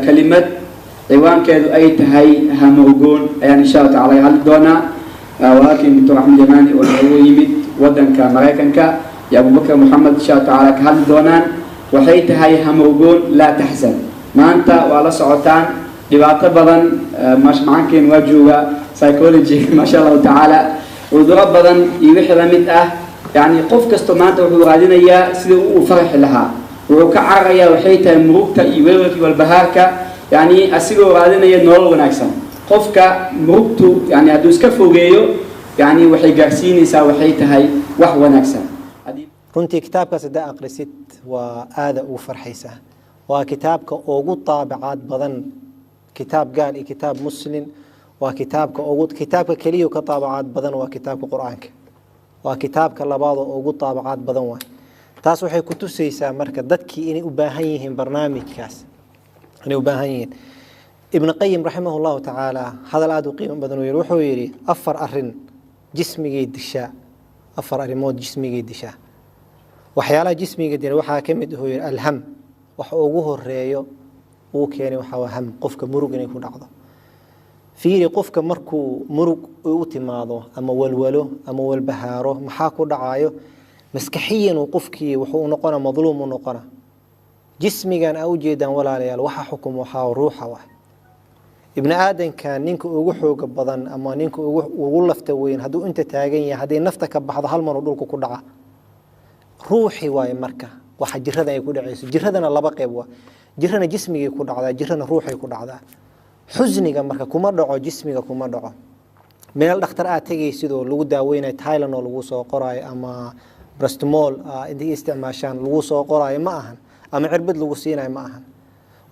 كلمة عوان كذو أي تهي هموجون يعني إن شاء الله تعالى هل دونا ولكن دكتور أحمد يماني وهو يمد ودن كمراكن يا أبو بكر محمد إن شاء الله تعالى هل دونا وحي تهي هموجون لا تحزن ما أنت ولا صعوتان دبعت بدن مش معك وجوه سايكولوجي ما شاء الله تعالى وضرب بدن يوحي رميته يعني قف كستمات وحورادين يا سلو وفرح لها وكعر يا وحيته مروكته يورك والبهارك يعني أسلو رادين يا نور ونكسم قفك مروكته يعني أدوس كفوجيو يعني وحي جالسين يسا وحيته هاي وحو ونكسم كنت كتابك صدق أقرسيت وآذى وفرحيسة وكتابك أوجود طابعات بدن كتاب قال كتاب مسلم وكتابك أوجود كتابك كليه كطابعات بدن وكتابك قرآنك وكتابك لبعض أوجود طابعات بدن واحد تاسو waxay ku tusaysaa marka dadkii inay u baahan yihiin barnaamijkaas inay u baahan yihiin ibn qayyim rahimahullahu ta'ala hadal aad u qiimo badan oo wuxuu yiri afar arin jismiga disha afar arimood jismiga disha waxyaalaha jismiga dira waxa kamid ah yiri alham wax ugu horeeyo uu keenay waxa waa ham qofka murug inay ku dhacdo fiiri qofka markuu murug u timaado ama walwalo ama walbahaaro maxaa ku dhacayo مسكحيا وقفكي وحو نقنا مظلوم ونقنا جسمي كان أوجدا ولا ليال وحا حكم وحا وروحا واحد ابن آدم كان نينك وحو قبضان أما نينك وغلفت وين هدو أنت تاجين هدي نفتك بحض هالمر ودولك كدعة روحي واي مركا واحد جرهنا يكون عيسى جرهنا الله بقى يبوا جرهنا جسمي يكون عذا جرهنا روحي يكون عذا حزني كمركا كمر دعو جسمي كمر دعو من الدكتور تجي سيدو لو داوين تايلان ولو سو قراي أما برستمول إنتي استعماشان لو سو قراي ما أهن أما عربد لو سيناي ما أهن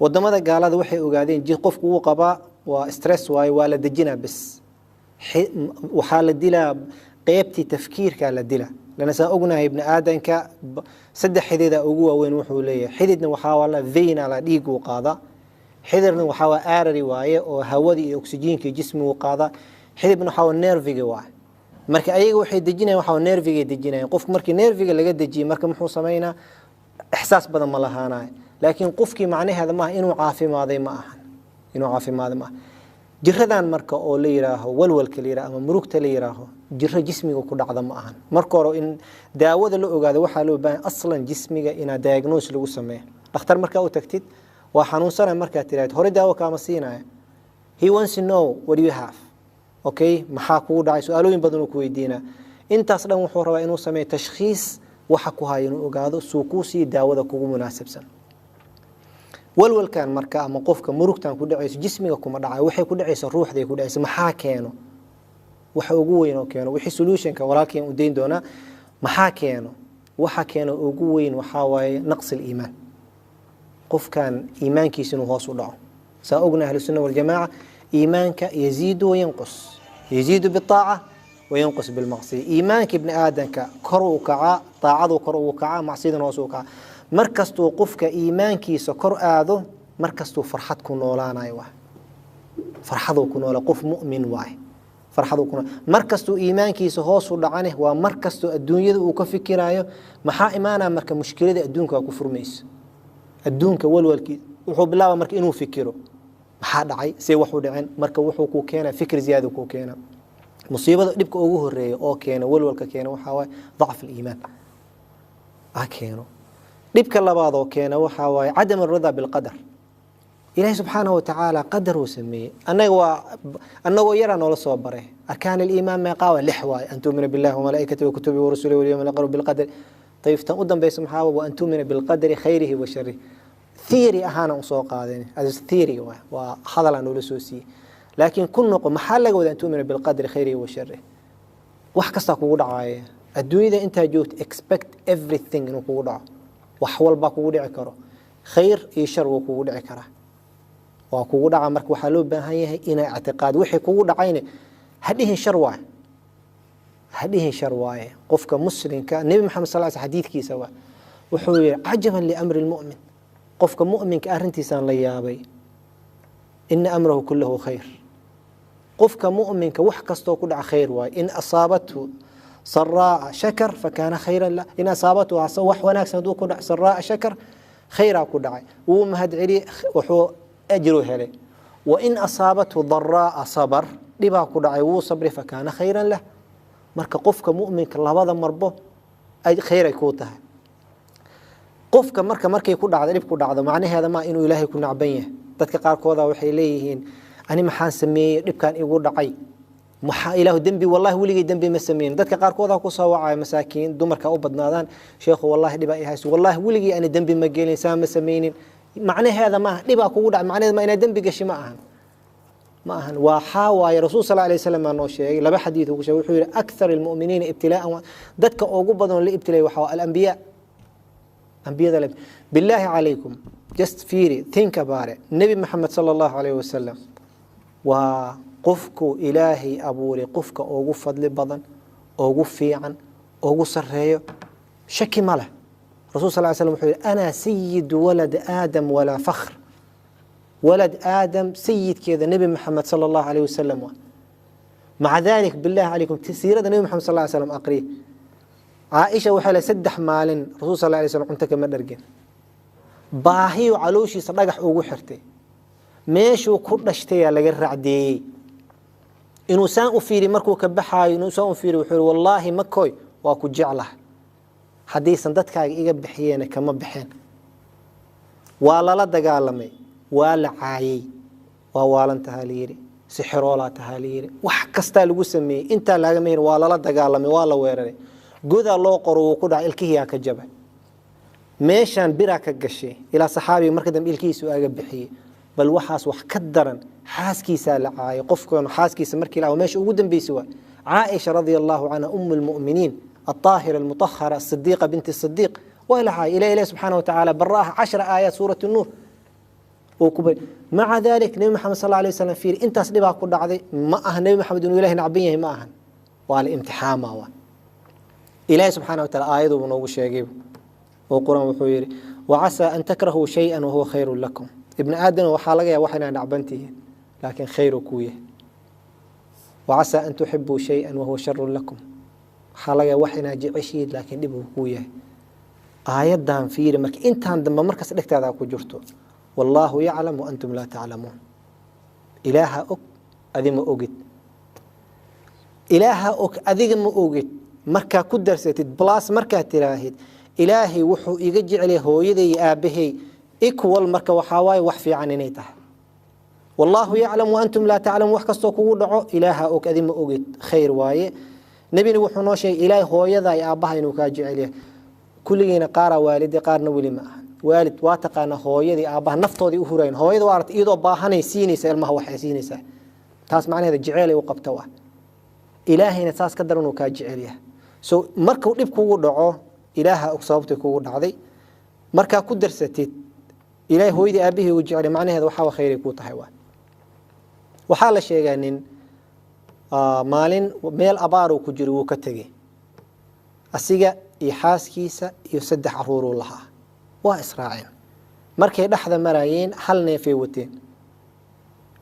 ودمada gaalada waxay ogaadeen jid qofku uu qaba waa stress way wala dajina bis waxa la dilaa qaybtii tafkiirka la dilaa lana saa ognahay ibn aadanka saddex xidida ugu waaweyn wuxuu leeyahay xididna waxa wala veina la dhiig uu qaada xididna waxa waa aarari waaye oo hawadii iyo oksijiinka jismigu qaada xididna waxa waa nerviga waaye marka ayaga waxay dajinayaan waxa nerviga dajinayaan qofku markii nerviga laga dajiyo marka muxuu sameeynaa ihsaas badan ma lahaanay laakiin qofkii macnaheedu ma inuu caafimaaday ma ahan inuu caafimaaday ma jiradan marka oo la yiraaho walwalka la yiraaho ama murugta la yiraaho jira jismiga ku dhacda ma ahan marka hore in daawada la ogaado waxa loo baahan aslan jismiga ina diagnose lagu sameeyo dhakhtar marka uu tagtid waa xanuunsan marka tiraahdo hore daawo kaama siinaya he wants to know what you have okay maxaa kugu dhacay su'aalooyin badan oo ku weydiina intaas dhan wuxuu rabaa inuu sameeyo tashkhiis waxa ku hayo inuu ogaado suuquusi daawada kugu munaasabsan walwalkan marka ama qofka murugtan ku dhacayso jismiga kuma dhacay waxay ku dhacayso ruuxday ku dhacayso maxaa keeno waxa ugu weyn oo keeno wixii solutionka walaalkeen u deyn doona maxaa keeno waxa keeno ugu weyn waxa waaye naqsil iimaan qofkan iimaankiisa inuu hoos u dhaco saa ogna ahlu sunna wal jamaa iimaanka yaziidu wa yanqus yaziidu bittaa'a wa yanqus bil ma'siyah iimaanka ibn aadanka kor u kaca taacadu kor u kaca macsiidana hoos u kaca markastuu qofka iimaankiisa kor aado markastuu farxad ku noolaanayo waa farxadu ku nool qof mu'min waay farxadu ku markastuu iimaankiisa hoos u dhacane waa markastuu adduunyada uu ka fikiraayo maxaa imaana marka mushkilada adduunka ku furmayso adduunka walwalkii wuxuu bilaabaa marka inuu fikiro maxaa dhacay see wuxuu dhaceen marka wuxuu ku keenaa fikir ziyaado ku keenaa musiibada dibka ugu horeeyo oo keena walwalka keena waxa waay ضعف الايمان keeno dibka labaad oo keena waxa waay عدم الرضا بالقدر إلهي سبحانه وتعالى قدر وسميه أنه يرى نول صبره أركان الإيمان ما قاوى لحواي أن تؤمن بالله وملائكته وكتبه ورسله واليوم الآخر بالقدر طيب تقدم باسم حاوى وأن تؤمن بالقدر خيره وشره ثيري أهانا وسوق هذا هذا ثيري وحضر نول سوسي لكن كل نقطة محل أن تؤمن بالقدر خيره وشره وحكستك وقول عاية الدنيا إذا أنت جوت expect everything إنه وقول وحول باك وقول عكره خير يشر وقول عكره وكوغو دعا marka waxa loo baahan yahay inay i'tiqaad wixii kugu dhacayna hadihin shar waaye qofka muslimka nabi maxamed sallallahu alayhi xadiidkiisa waa wuxuu yiri ajaban li amri almu'min qofka mu'minka arintiisa la yaabay in amruhu kulluhu khayr qofka mu'minka wax kasto ku dhaca khayr waaye in asaabatu saraa shakar fakana khayran la in asaabatu wax wanaagsan duu ku dhac saraa shakar khayra ku dhacay uu mahad cili wuxuu أجر هله وإن أصابته ضراء صبر لبا كدعي وو صبر فكان خيرا له marka qofka mu'minka labada marbo ay khayr ay ku tahay qofka markay ku dhacdo dib ku dhacdo macnaheeda ma inuu ilaahay ku nacban yahay dadka qaar kooda waxay leeyihiin ani maxaan sameeyay dibkan igu dhacay maxaa ilaahu dambi wallahi weligii dambi ma sameeyeen dadka qaar kooda ku soo wacay masaakiin dumarka u badnaadaan sheekhu wallahi dhiba ay hayso wallahi weligii ani dambi ma gelin sama sameeynin macnaheeda ma dhiba kugu dhacay macnaheeda ma ina dambi gashi ma ahan معهن وحاوى رسول صلى الله عليه وسلم أنه شيء لبا حديث وحول أكثر المؤمنين ابتلاء ذاتك أوجبضا لابتلاء وحوى الأنبياء أنبياء بالله عليكم just feel think about it النبي محمد صلى الله عليه وسلم وقفك إلهي أبوري قفك أوجب فضل بضن أوجب فيعا أوجب سرية شك ماله رسول صلى الله عليه وسلم وحول أنا سيد ولد آدم ولا فخر ولد آدم سيد كذا نبي محمد صلى الله عليه وسلم مع ذلك بالله عليكم تسيرة نبي محمد صلى الله عليه وسلم أقريه عائشة وحلا سدح مال رسول صلى الله عليه وسلم أنت كما درجين باهي وعلوشي صدق حقوق حرتي ماشو كل اشتيا لجر عدي إنه سان أفيري مركو كبحها إنه سان أفيري وحول والله مكوي واكو جعله حديثا دتك إيجاب بحيانا كما بحين ولا لا دقالمي ولا عاي ووالن تهاليري سحرولا تهاليري وحكستا لغو سمي انت لاغمير ولا لا دغالمي ولا ويرري غودا لو قرو كدا الكيا كجبه ميشان بيرا كغشي الى صحابي markadam ilkiisu aga bixiye bal waxaas wax ka daran xaaskiisa la caay qofkan xaaskiisa markii la meesha ugu dambeysay waa Aisha radhiyallahu anha ummul mu'minin الطاهرة المطهرة الصديقة بنت الصديق ولا إلى إله سبحانه وتعالى براها 10 آيات سورة النور وكبر مع ذلك نبي محمد صلى الله عليه وسلم في انت صدبا ku dhacday ma aha nabi maxamed inuu ilaahay nacban yahay ma ahan wal imtixaama wa ilaahay subhanahu wa ta'ala aayadu uu noogu sheegay oo quraan wuxuu yiri wa asa an takrahu shay'an wa huwa khayrun lakum ibn aadan waxa laga yaabaa waxina nacbantihiin laakiin khayru ku yahay wa asa an tuhibbu shay'an wa huwa sharrun lakum waxa laga yaabaa waxina jeceshiid laakiin dib uu ku yahay aayadan fiiri marka intaan dambe markaas dhigtaada ku jirto والله يعلم وأنتم لا تعلمون إله أك أذم أوجد إله أك أذم أوجد مركا كدر ستد بلاس مركا تراهد إلهي وحو يجي عليه هو يدي أبيه إكوال مركا وحواي وحفي عن نيته والله يعلم وأنتم لا تعلمون وحكستوك ودعو إله أك أذم أوجد خير واي نبي وحنا شيء إله هو يدي أباه إنه كاجي عليه كل جينا قارا والدي قارنا ولي معه والد واتقانا هويدي ابا نفتودي u hureen hooyadu waarta iyadoo baahanay siinaysa ilmaha waxay siinaysa taas macnaheedu jecel ay u qabto waa ilaahayna taas ka daran uu ka jecel yahay so markuu dib kugu dhaco ilaaha og sababta kugu dhacday marka ku darsatid ilaahay hooyadii aabihii uu jecel macnaheedu waxa khayr ku tahay waxa la sheeganin maalin meel abaar uu ku jiro uu ka tagay asiga iyo xaaskiisa iyo 3 caruur uu lahaa وإسرائيل مركي دحدا مرايين هل نيفي وتين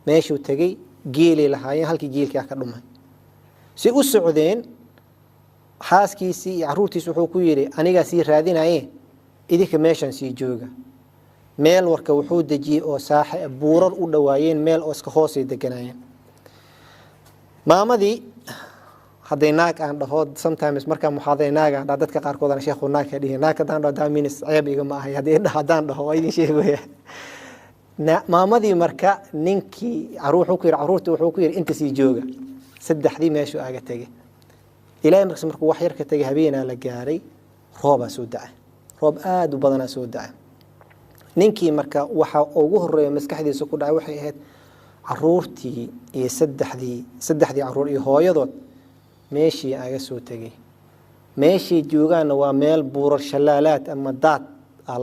ماشي وتجي جيلي لهاين هلكي جيل كا كدمه سي السعودين حاسكيسي عرورتي سوحو كويري انيغا سي رادينايه idinka meeshan sii jooga meel warka wuxuu dajiyay oo saaxiib buurar u dhawaayeen meel oo iska hoosay deganayeen maamadii haday naag aan dhaho sometimes marka muxaadareenaaga dadka qaar koodana sheekhu naag ka dhigay naag daan dhaho daaminis ceeb iga ma ahay haday dhahdaan dhaho way idin sheegaya maamadii marka ninkii caruurta wuxuu ku yiri inta sii jooga saddexdii meeshu aaga tagay ilaa markuu wax yar ka tagay habeena la gaaray rooba soo dacay roob aad u badan soo dacay ninkii marka waxa ugu horeeyay maskaxdiisa ku dhacay waxay ahayd caruurtii iyo saddexdii caruur iyo hooyadood meeshii aga soo tagay meeshii joogaana waa meel buurar shalaalaad ama daad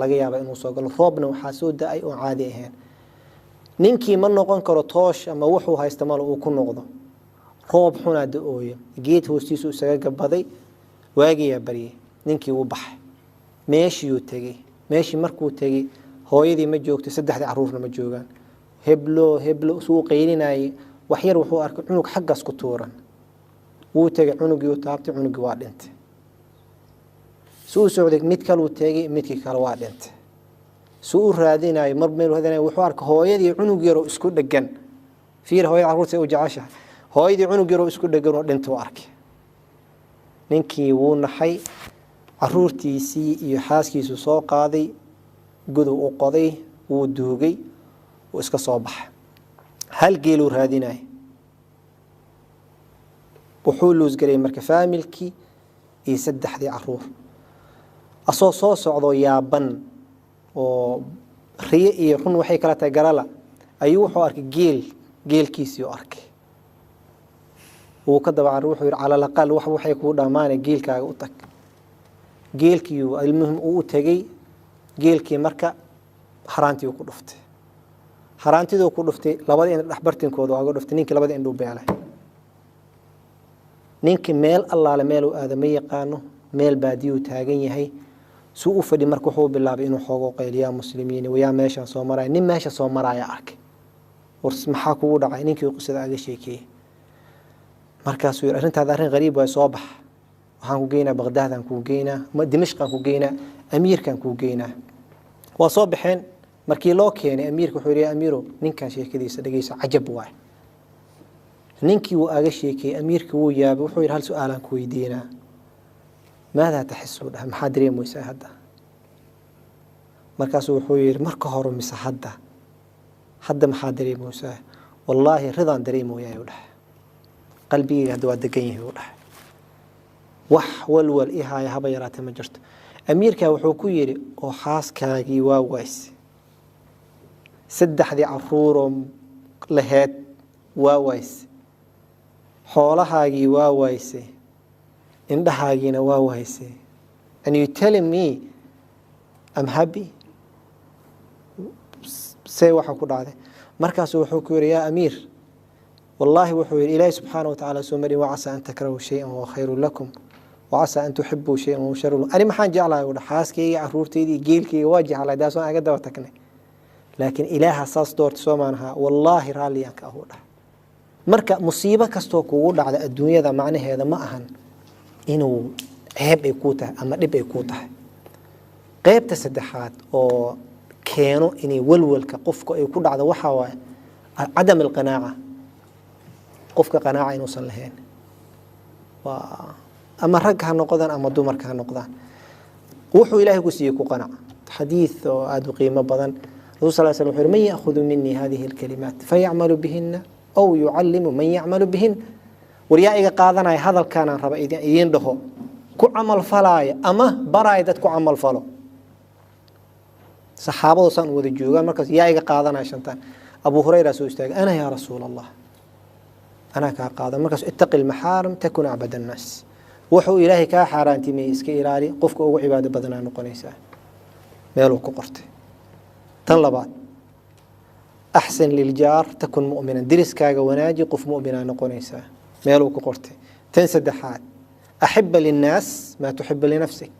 laga yaabaa inuu soo galo roobna waxa soo dacay oo caadi ahayn ninkii ma noqon karo toosh ama wuxuu haysta mal uu ku noqdo roob xuna da'ooyo geed hoostiisu isaga gabaday waagiya bariyay ninkii uu baxay meeshii uu tagay meeshii markuu tagay hooyadii ma joogto saddexdii caruurna ma joogan heblo soo qeylinay wax yar wuxuu arkay cunug xaggaas ku tuuran wuu tagay cunugii uu taabtay cunugii waa dhintay soo socday mid kale uu tagay midkii kale waa dhintay suu raadinayo mar meel hadana wuxuu arkay hooyadii cunug yar oo isku dhagan fiir hooyada carruurta u jecesha hooyadii cunug yar oo isku dhagan oo dhinto arkay ninkii wuu naxay carruurtiisii iyo xaaskiisu soo qaaday gudu u qoday wuu duugay oo iska soo baxay hal geel uu raadinayo wuxuu luus galay marka faamilkii iyo saddexdii carruur asoo soo socdo yaaban oo riye iyo run waxay kala tahay garala ayuu wuxuu arkay geelkiisii oo arkay wuu ka daba wuxuu yiri cala laqal waxay ku dhamaanay geelkaaga u tag geelkii ilmuhum uu tagay geelkii marka haraantii ku dhuftay haraantidoo ku dhuftay labada in dhaxbartinkooda waa uga dhuftay ninkii labada indhuu beelay ninkii meel allaale meel uu aadamay yaqaano meel baadiyo taagan yahay suu u fadhi marka wuxuu bilaabay inuu xoogo qayliya muslimiin waya meesha soo maray nin meesha soo maraya arkay wars maxaa kugu dhacay ninkii qisada aga sheekay markaas uu arintaada arin qariib way soo bax waxaan ku geynaa Baghdad ku geynaa Dimashq ku geynaa amiirkan ku geynaa waa soo baxeen markii loo keenay amiirku wuxuu yiri amiiro ninkan sheekadiisa dhageyso cajab waay ninkii uu aga sheekay amiirku wuu yaabay wuxuu yiri hal su'aalan ku weydiinaa ماذا تحسون محاضرين موسى هذا مركز وحوير مركه هرم موسى هذا محاضرين موسى والله رضا دريم ويا يولح قلبي هذا ودقيه يولح وح والول إيه يا هبا يرات مجرت أمير كا وحكوير وحاس كاجي واويس سد حدي عفورم لهات واويس حولها جي واويسي indhahaagina waa wahaysay and you telling me I'm happy say waxa ku dhacday markaas wuxuu ku yiri yaa amiir wallahi wuxuu yiri ilaahay subhanahu wa ta'ala soo mari wa asa an takrahu shay'an wa khayrun lakum wa asa an tuhibbu shay'an wa sharrun ani maxaan jeclahay wada xaaskayga carruurtayda geelkayga waa jeclahay daasoo aga daba tagnay laakiin ilaaha saas doorto soo maanaha wallahi raaliyan ka ahu dhax marka musiibo kasto kugu dhacda adduunyada macnaheeda ma ahan inuu ceeb ay ku tahay ama dhib ay ku tahay qaybta saddexaad oo keeno inay walwalka qofka ay ku dhacdo waxa waay adam alqanaaca qofka qanaaca inuusan lahayn waa ama rag ha noqdaan ama dumarka ha noqdaan wuxuu ilaahay ku siiyay ku qanaac xadiis oo aad u qiimo badan rasuul sallallahu alayhi wasallam man ya'khudhu minni hadhihi alkalimat fay'malu bihinna aw yu'allimu man ya'malu bihinna wariyaaga qaadanay hadalkan aan raba idin dhaho ku amal falaya ama baraay dad ku amal falo saxaabadu san wada joogan markaas yaaga qaadanay shantan abu hurayra soo istaagay ana ya rasuulallah ana ka qaadan markaas ittaqil maharim takun abad an-nas wuxuu ilaahay ka xaraantimay iska ilaali qofka ugu cibaado badan noqonaysa meel uu ku qortay tan labaad ahsan lil jar takun mu'minan diriskaaga wanaaji qof mu'mina noqonaysa ميلو كقرته تنسدحات أحب للناس ما تحب لنفسك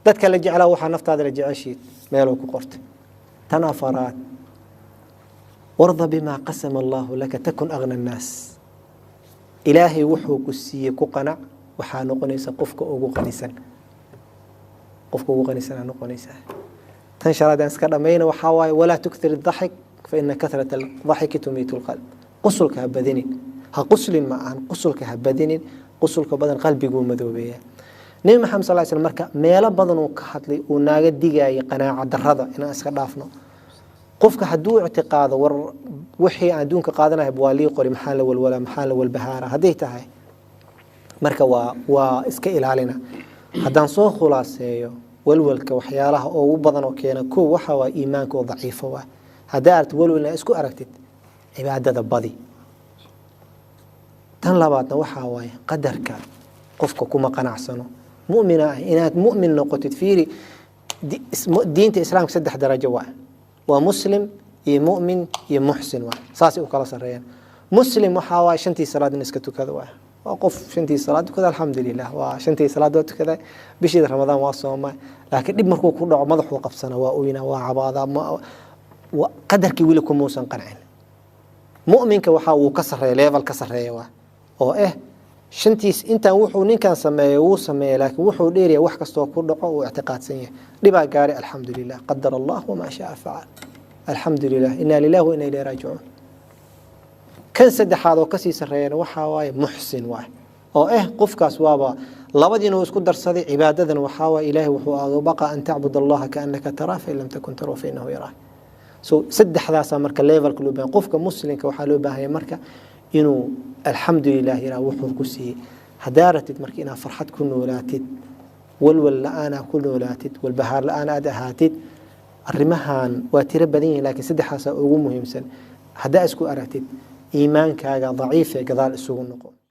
ذاتك اللي جعله وحا نفط هذا اللي جعشيت ميلو كقرته تنافرات وارضى بما قسم الله لك تكن أغنى الناس إلهي وحو كسي كقنع وحا نقنيسا قفك أوغو قنيسا نقنيسا تنشر دانس كرمين وحاواي ولا تكثر الضحك فإن كثرة الضحك تميت القلب قصلك هبذني ha quslin ma aan qusulka habadinin qusulka badan qalbigu madoobeeya nabi maxamed sallallahu alayhi wasallam marka meelo badan oo ka hadlay oo naaga digay qanaaca darrada in iska dhaafno qofka haduu i'tiqaado war wixii adduunka qaadanahay wali qori maxaa la walwala maxaa la walbahaara haday tahay marka waa iska ilaalina hadan soo khulaaseeyo walwalka waxyaalaha oo badan oo keena ko waxa waa iimaanka oo daciif ah hadaad walwalna isku aragtid cibaadada badi tan labaadna waxa waay qadarka qofka kuma qanacsano mu'mina inaad mu'min noqotid fiiri diinta islaamka saddex darajo waa muslim iyo mu'min iyo muhsin waa saasi u kala sareeyaan muslim waxa waay shantii salaad in iska tukado waa qof shantii salaad tukada alxamdulillah waa shantii salaad tukada bishii ramadaan waa sooma laakiin dib markuu ku dhaco madaxu qabsana waa uyna waa cabaada qadarkii wili ku muusan qancin mu'minka waxa uu ka sareeyo level ka sareeyo oo shantiis intaan wuxuu ninkan sameeyo wuu sameeyo laakiin wuxuu dheeriya wax kastoo ku dhaco uu i'tiqaadsan yahay dhibaa gaari alxamdulilah qadar allah wama shaa facal alxamdulilah inaa lillahi wa inaa ilayhi raajicuun kan saddexaad oo kasii sarreeyana waxaa waaye muxsin waay oo qofkaas waaba labadiina uu isku darsaday cibaadadan waxaa waaye ilaahay wuxuu aaga baqa an tacbud allaha kaannaka taraa fa in lam takun taraa fa innahu yaraak so saddexdaasa marka levelka loo baahan qofka muslimka waxaa loo baahan yahay marka inuu alxamdulilah yiraahdo wuxuu ku siiyey haddaa ratid marka inaad farxad ku noolaatid walwal la-aanaa ku noolaatid walbahaar la-aan aad ahaatid arrimahan waa tiro badan yihiin laakiin saddexdaasaa ugu muhiimsan haddaa isku aragtid iimaankaaga daciif ee gadaal isugu noqo